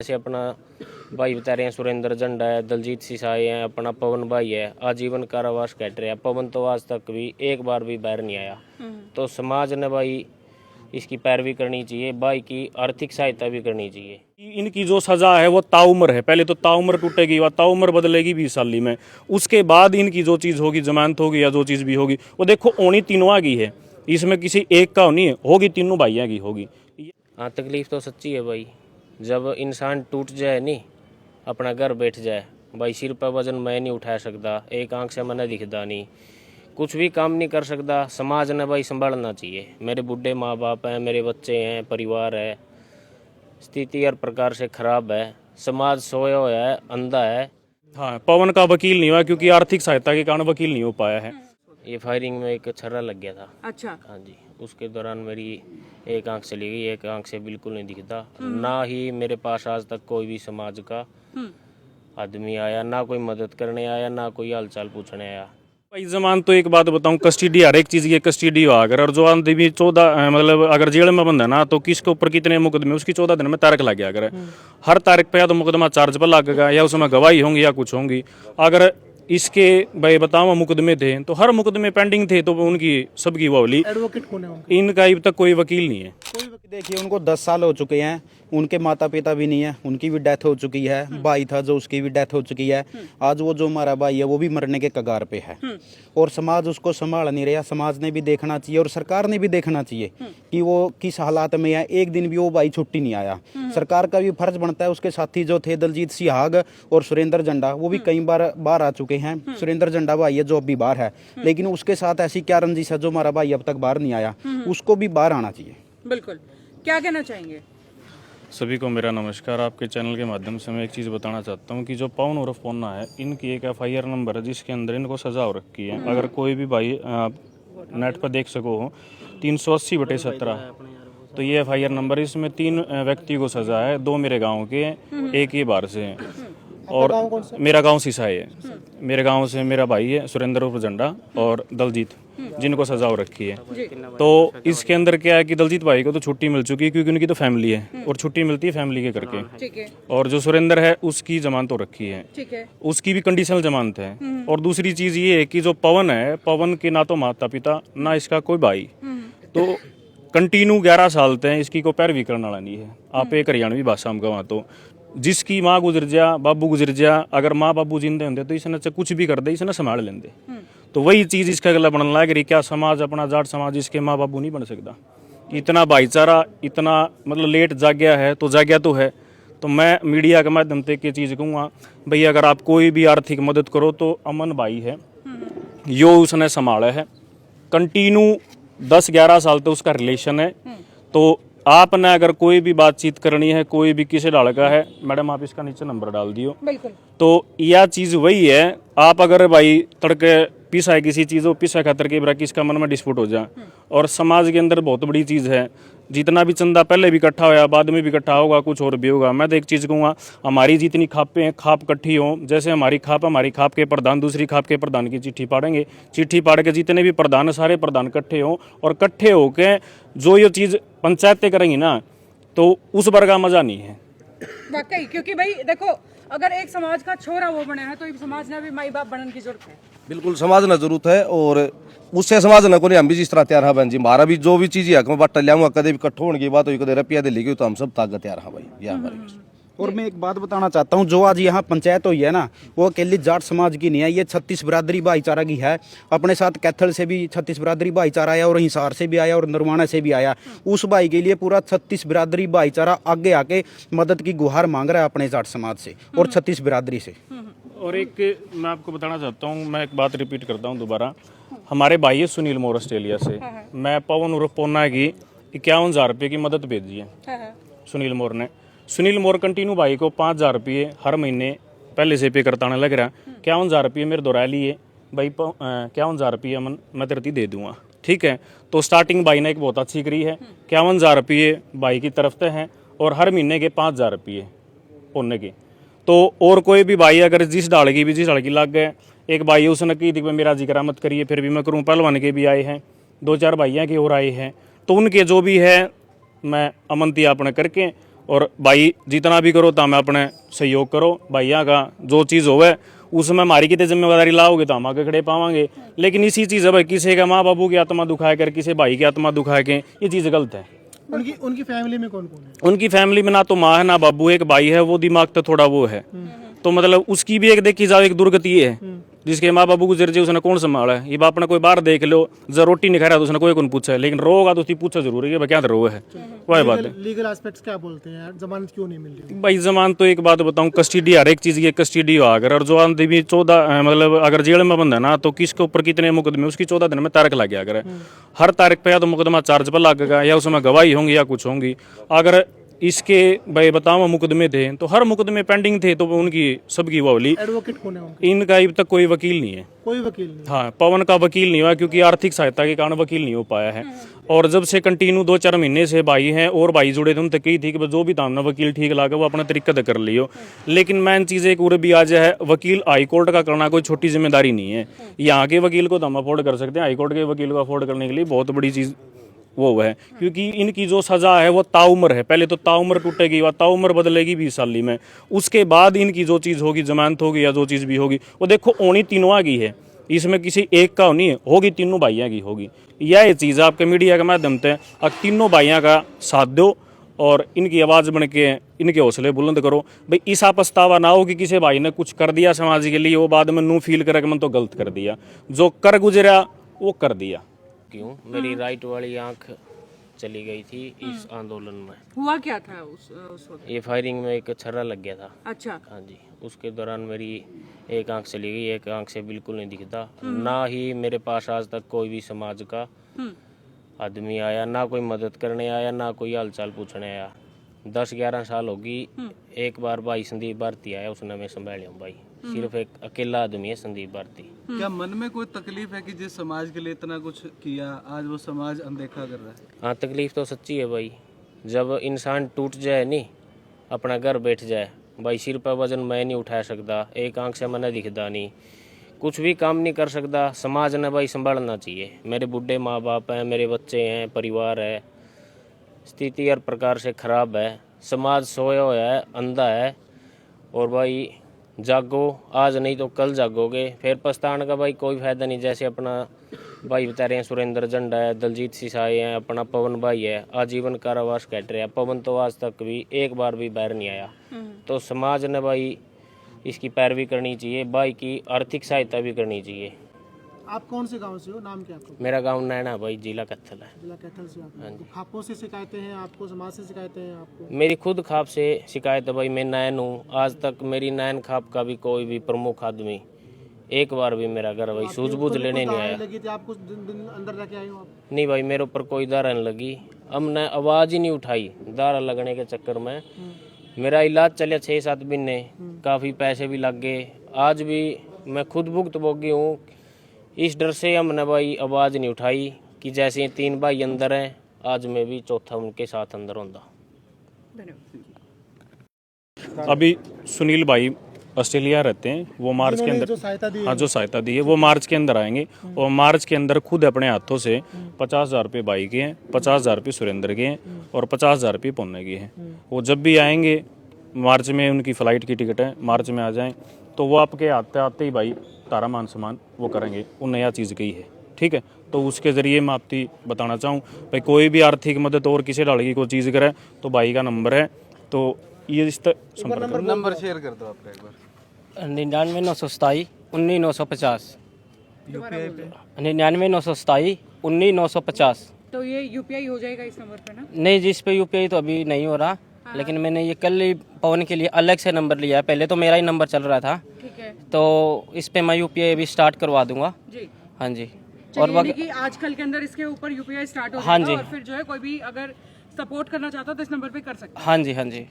जैसे अपना भाई बता रहे हैं सुरेंद्र झंडा है, दलजीत सिसाई है, अपना पवन भाई है, आजीवन कारावास कट रहे हैं। पवन तो आज तक भी एक बार भी बाहर नहीं आया। तो समाज ने भाई इसकी पैरवी करनी चाहिए, भाई की आर्थिक सहायता भी करनी चाहिए। इनकी जो सजा है वो ताउम्र है। पहले तो ताउम्र टूटेगी, वह ताउम्र बदलेगी 20 साल में। उसके बाद इनकी जो चीज़ होगी, जमानत होगी या जो चीज़ भी होगी, वो देखो ओनी तीनों की है, इसमें किसी एक का नहीं है, होगी तीनों भाइयों की होगी। हाँ, तकलीफ तो सच्ची है भाई। जब इंसान टूट जाए नहीं, अपना घर बैठ जाए, भाई सिर पर वजन मैं नहीं उठा सकता, एक आंख से मैंने दिखता नहीं, कुछ भी काम नहीं कर सकता, समाज ने भाई संभालना चाहिए। मेरे बूढ़े माँ बाप हैं, मेरे बच्चे हैं, परिवार है, स्थिति हर प्रकार से खराब है, समाज सोया हुआ है, अंधा है। हाँ, पवन का वकील नहीं हुआ क्योंकि आर्थिक सहायता के कारण वकील नहीं हो पाया है। ये फायरिंग में एक छर्रा लग गया था। अच्छा। हाँ जी, उसके दौरान मेरी एक आंख चली गई, एक आंख से बिल्कुल नहीं दिखता। ना ही मेरे पास आज तक कोई भी समाज का आदमी आया, ना कोई मदद करने आया, ना कोई हालचाल पूछने आया। भाई जमान तो एक बात बताऊं, कस्टडी हर एक चीज़ की कस्टडी हो, अगर और जो आदमी 14 मतलब अगर जेल में बंद है ना, तो किसके ऊपर कितने मुकदमे, उसकी 14 दिन में तारीख लग गया। अगर हर तारीख पे या तो मुकदमा चार्ज पर लगेगा या उसमें गवाही होंगी या कुछ होंगी। अगर इसके भाई बताओ मुकदमे थे तो हर मुकदमे पेंडिंग थे, तो उनकी सबकी वो होली। एडवोकेट कौन है उनका? इनका अभी तक कोई वकील नहीं है। देखिए, उनको 10 साल हो चुके हैं, उनके माता पिता भी नहीं है, उनकी भी डेथ हो चुकी है। भाई था जो, उसकी भी डेथ हो चुकी है। आज वो जो हमारा भाई है वो भी मरने के कगार पे है और समाज उसको संभाल नहीं रहा। समाज ने भी देखना चाहिए और सरकार ने भी देखना चाहिए कि वो किस हालात में है। एक दिन भी वो भाई छुट्टी नहीं आया। सरकार का भी फर्ज बनता है। उसके साथी जो थे दलजीत सिहाग और सुरेंद्र झंडा, वो भी कई बार बाहर आ चुके हैं। सुरेंद्र झंडा भाई है जो अभी बाहर है, लेकिन उसके साथ ऐसी क्या रंजिश है जो हमारा भाई अब तक बाहर नहीं आया, उसको भी बाहर आना चाहिए। बिल्कुल, क्या कहना चाहेंगे? सभी को मेरा नमस्कार। आपके चैनल के माध्यम से मैं एक चीज़ बताना चाहता हूं कि जो पवन उर्फ पोन्ना है, इनकी एक FIR नंबर है जिसके अंदर इनको सजा हो रखी है। अगर कोई भी भाई नेट पर देख सको हो, 380/17, तो ये FIR नंबर, इसमें 3 व्यक्ति को सजा है। 2 मेरे गाँव के, एक ये बाहर से है और मेरा गांव सिसाई है। मेरे गांव से मेरा भाई है सुरेंद्र उर्फ झंडा और दलजीत, जिनको सजा हो रखी है। तो इसके अंदर क्या है कि दलजीत भाई को तो छुट्टी मिल चुकी है क्योंकि उनकी तो फैमिली है और छुट्टी मिलती है फैमिली के करके। ठीक है। और जो सुरेंद्र है उसकी जमानत हो रखी है। ठीक है। उसकी भी कंडीशनल जमानत है। और दूसरी चीज़ ये है कि जो पवन है, पवन के ना तो माता पिता ना इसका कोई भाई, तो कंटिन्यू 11 साल तक इसकी को पैरवी करने वाला नहीं है। आप एक हरियाणवी भाषा में कहा तो जिसकी माँ गुजर जा, बाबू गुजर जा, अगर माँ बाबू जिंदे होंगे तो इसने कुछ भी कर दे, इसने संभाल लेंगे। तो वही चीज़ इसका गला बनने लग रही। क्या समाज, अपना जाट समाज, इसके माँ बाबू नहीं बन सकता? इतना भाईचारा, इतना मतलब लेट जाग्या है तो जाग्या तो है। तो मैं मीडिया के माध्यम से एक चीज़ कहूँगा, भैया अगर आप कोई भी आर्थिक मदद करो तो अमन भाई है, यो उसने संभाला है कंटिन्यू 10-11 साल तो उसका रिलेशन है। तो आपने अगर कोई भी बातचीत करनी है, कोई भी किसी लड़का है, मैडम आप इसका नीचे नंबर डाल दियो। बिल्कुल। तो यह चीज़ वही है, आप अगर भाई तड़के पीसा है किसी चीज़, पीसा खातर के बरा किसका मन में डिस्प्यूट हो जाए। और समाज के अंदर बहुत बड़ी चीज़ है, जितना भी चंदा पहले भी इकट्ठा होया, बाद में भी इकट्ठा होगा, कुछ और भी होगा। मैं तो एक चीज़ कहूँगा, हमारी जितनी खापें हैं, खाप इकट्ठी हों, जैसे हमारी खाप के प्रधान दूसरी खाप के प्रधान की चिट्ठी पाड़ेंगे, चिट्ठी पाड़ के जितने भी प्रधान, सारे प्रधान इकट्ठे हों और इकट्ठे होकर जो ये चीज़ पंचायतें करेंगी ना, तो उस बार का मज़ा नहीं है वाकई। क्योंकि भाई देखो, अगर एक समाज का छोरा वो बने है तो इस समाज ने भी माई बाप बनने की जरूरत है। बिल्कुल समाज ना जरूरत है और उससे समाज ना को हम भी जिस तरह तैयार है बहन जी। हमारा भी जो भी चीज़ है बट लिया कदे भी कट्ठो होने की बात हुई, कदे रुपया दे लेगी, तो हम सब ताकत तैयार है भाई। यह हमारी। और मैं एक बात बताना चाहता हूँ, जो आज यहाँ पंचायत हुई है ना, वो अकेली जाट समाज की नहीं है, ये 36 बिरादरी भाईचारा की है। अपने साथ कैथल से भी 36 बिरादरी भाईचारा आया और हिसार से भी आया और नरवाना से भी आया। उस भाई के लिए पूरा 36 बिरादरी भाईचारा आगे आके मदद की गुहार मांग रहा है अपने जाट समाज से और 36 बिरादरी से। और एक मैं आपको बताना चाहता हूँ, मैं एक बात रिपीट करता हूँ दोबारा। हमारे भाई है सुनील मोर ऑस्ट्रेलिया से, मैं पवन उर्फ पोन्ना की 51,000 रुपये की मदद भेजी है सुनील मोर ने। सुनील मोर कंटिन्यू भाई को 5,000 रुपये हर महीने पहले से पे करता लग रहा। 51,000 रुपये मेरे दोहरा लिए भाई, 51,000 रुपये अमन मैं तेरे दे दूंगा, ठीक है। तो स्टार्टिंग भाई ने एक बहुत अच्छी करी है, 51,000 रुपये भाई की तरफ से हैं और हर महीने के 5,000 रुपये पोन्ने के। तो और कोई भी भाई अगर जिस डाल की लग गए, एक भाई उसने की थी मेरा जिक्र मत करिए, फिर भी मैं करूँ, पहलवान के भी आए हैं, 2-4 भाइयों के और आए हैं। तो उनके जो भी है मैं अमन ती आपने करके और भाई जितना भी करो तो हमें अपने सहयोग करो, भैया का जो चीज़ होवे उसमें हमारी कितनी जिम्मेदारी लाओगे तो हम आगे खड़े पावांगे। लेकिन इसी चीज़ है भाई, किसी का माँ बाबू की आत्मा दुखाए कर, किसी भाई की आत्मा दुखाए के, ये चीज़ गलत है। उनकी फैमिली में कौन कौन है? उनकी फैमिली में ना तो माँ है ना बाबू, एक भाई है, वो दिमाग तो थोड़ा वो है, तो मतलब उसकी भी एक देखी जाओ एक दुर्गति है। जिसके माँ बाबू गुजर जाए उसने कौन संभाला है? ये बाप ने कोई बाहर देख लो, जब रोटी नहीं खा रहा तो उसने कोई कौन पूछा है, लेकिन रोगा तो उसकी पूछा जरूर है कि भाई क्या रो है, वही बात है। लीगल एस्पेक्ट्स क्या बोलते हैं, जमानत क्यों नहीं मिल रही? भाई जमान तो एक बात बताऊं, कस्टडी हर एक चीज़ की कस्टडी हो, अगर जो आदमी 14 मतलब अगर जेल में बंद है ना तो किसके ऊपर कितने मुकदमे, उसकी 14 दिन में तारीख लग गया अगर हर तारीख पे या तो मुकदमा चार्ज पर लगेगा या उसमें गवाही होंगी या कुछ होंगी। अगर इसके भाई बताओ मुकदमे थे तो हर मुकदमे पेंडिंग थे, तो उनकी सबकी वो होली। एडवोकेट कौन है उनके? इनका अभी तक कोई वकील नहीं है, कोई वकील नहीं। हाँ पवन का वकील नहीं हुआ क्योंकि आर्थिक सहायता के कारण वकील नहीं हो पाया है। और जब से कंटिन्यू 2-4 महीने से भाई हैं और भाई जुड़े थे, उन तक ही थी कि जो भी था ना वकील ठीक लगा वो अपना तरीका से कर लियो। लेकिन मेन चीज़ एक और भी आज है, वकील हाई कोर्ट का करना कोई छोटी जिम्मेदारी नहीं है। यहाँ के वकील को तो हम अफोर्ड कर सकते हैं, हाई कोर्ट के वकील को अफोर्ड करने के लिए बहुत बड़ी चीज़ वो है, क्योंकि इनकी जो सज़ा है वो ताउम्र है। पहले तो ताउम्र टूटेगी, वह ताउम्र बदलेगी 20 साल में, उसके बाद इनकी जो चीज़ होगी, जमानत होगी या जो चीज़ भी होगी वो देखो होनी तीनों की है, इसमें किसी एक का नहीं होगी, तीनों भाइयों की होगी। यह चीज़ आपके मीडिया के माध्यम से अब तीनों भाइयों का साथ दो और इनकी आवाज़ बन के इनके हौसले बुलंद करो। भाई ऐसा पछतावा ना हो कि किसी भाई ने कुछ कर दिया समाज के लिए, वो बाद में नू फील करे कि मैंने तो गलत कर दिया, जो कर गुजरा वो कर दिया। क्यों मेरी राइट वाली आंख चली गई थी इस आंदोलन में। हुआ क्या था उस वक्त? ये फायरिंग में एक छर्रा लग गया था। अच्छा। हाँ जी, उसके दौरान मेरी एक आंख चली गई, एक आंख से बिल्कुल नहीं दिखता। ना ही मेरे पास आज तक कोई भी समाज का आदमी आया, ना कोई मदद करने आया, ना कोई हालचाल पूछने आया। 10-11 साल होगी, एक बार भाई संदीप भारती आया, उसने मैं संभाल हूँ भाई, सिर्फ एक अकेला आदमी है संदीप भारती। क्या मन में कोई तकलीफ है कि जिस समाज के लिए इतना कुछ किया आज वो समाज अनदेखा कर रहा है? हाँ तकलीफ तो सच्ची है भाई, जब इंसान टूट जाए नहीं, अपना घर बैठ जाए भाई, सिर पर वजन मैं नहीं उठा सकता, एक आंख से मैंने दिखता नहीं, कुछ भी काम नहीं कर सकता, समाज ने भाई संभालना चाहिए। मेरे बूढ़े माँ बाप हैं, मेरे बच्चे हैं, परिवार है, स्थिति हर प्रकार से खराब है, समाज सोया हुआ है, अंधा है। और भाई जागो, आज नहीं तो कल जागोगे, फिर पछताने का भाई कोई फायदा नहीं। जैसे अपना भाई बता रहे हैं सुरेंद्र झंडा है, दलजीत सिसाई है, अपना पवन भाई है, आजीवन कारावास कट रहे हैं। पवन तो आज तक भी एक बार भी बाहर नहीं आया। तो समाज ने भाई इसकी पैरवी करनी चाहिए, भाई की आर्थिक सहायता भी करनी चाहिए। आप कौन से गांव से हो, नाम क्या आपका? मेरा गांव नैना भाई, जिला कैथल है। जिला कैथल से आप? तो खापों से शिकायतें हैं आपको, समाज से शिकायतें हैं आपको? मेरी खुद खाप से शिकायत है भाई, मैं नैन हूँ, आज तक मेरी नैन खाप का भी कोई भी प्रमुख आदमी एक बार भी मेरा घर भाई सूझबूझ लेने नहीं आया। लगी थी आपको दिन अंदर जाके आए हो आप? नहीं भाई, मेरे ऊपर कोई दारा नहीं लगी, हमने आवाज़ ही नहीं उठाई। दारा लगने के चक्कर में मेरा इलाज चले 6-7 महीने, काफ़ी पैसे भी लग गए, आज भी मैं खुद भुगत भोगी हूँ। इस डर से हमने भाई आवाज़ नहीं उठाई कि जैसे 3 भाई अंदर हैं, आज मैं भी चौथा उनके साथ अंदर होंदा। अभी सुनील भाई ऑस्ट्रेलिया रहते हैं, वो मार्च के अंदर जो सहायता दी हाँ जो सहायता दी है वो मार्च के अंदर आएंगे, और मार्च के अंदर खुद अपने हाथों से 50,000 रुपये भाई के हैं, 50,000 रुपये सुरेंद्र के हैं और 50,000 रुपये पुण्य के हैं। वो जब भी आएंगे मार्च में, उनकी फ़्लाइट की टिकट है, मार्च में आ जाएं तो वो आपके आते आते ही भाई तारा मान सम्मान वो करेंगे, वो नया चीज़ कही है, ठीक है। तो उसके ज़रिए मैं आपकी बताना चाहूँ भाई, कोई भी आर्थिक मदद और किसी डाल की कोई चीज़ करे तो भाई का नंबर है, तो ये इस नंबर शेयर कर दो आपका एक बार। 99 927 19 950, यूपीआई पे 99 927 19 950। तो ये यूपीआई हो जाएगा इस नंबर पे ना? नहीं, जिस पे यूपीआई तो अभी नहीं हो रहा, लेकिन मैंने ये कल ही पवन के लिए अलग से नंबर लिया है, पहले तो मेरा ही नंबर चल रहा था, ठीक है। तो इस पे मैं यूपीआई अभी स्टार्ट करवा दूंगा। जी। हाँ जी। और यानी कि आजकल के अंदर इसके ऊपर यूपीआई स्टार्ट हो हाँ जाएगा जी। और फिर जो है कोई भी अगर सपोर्ट करना चाहता हो तो इस नंबर पे कर सकते हैं। हाँ जी, हाँ जी।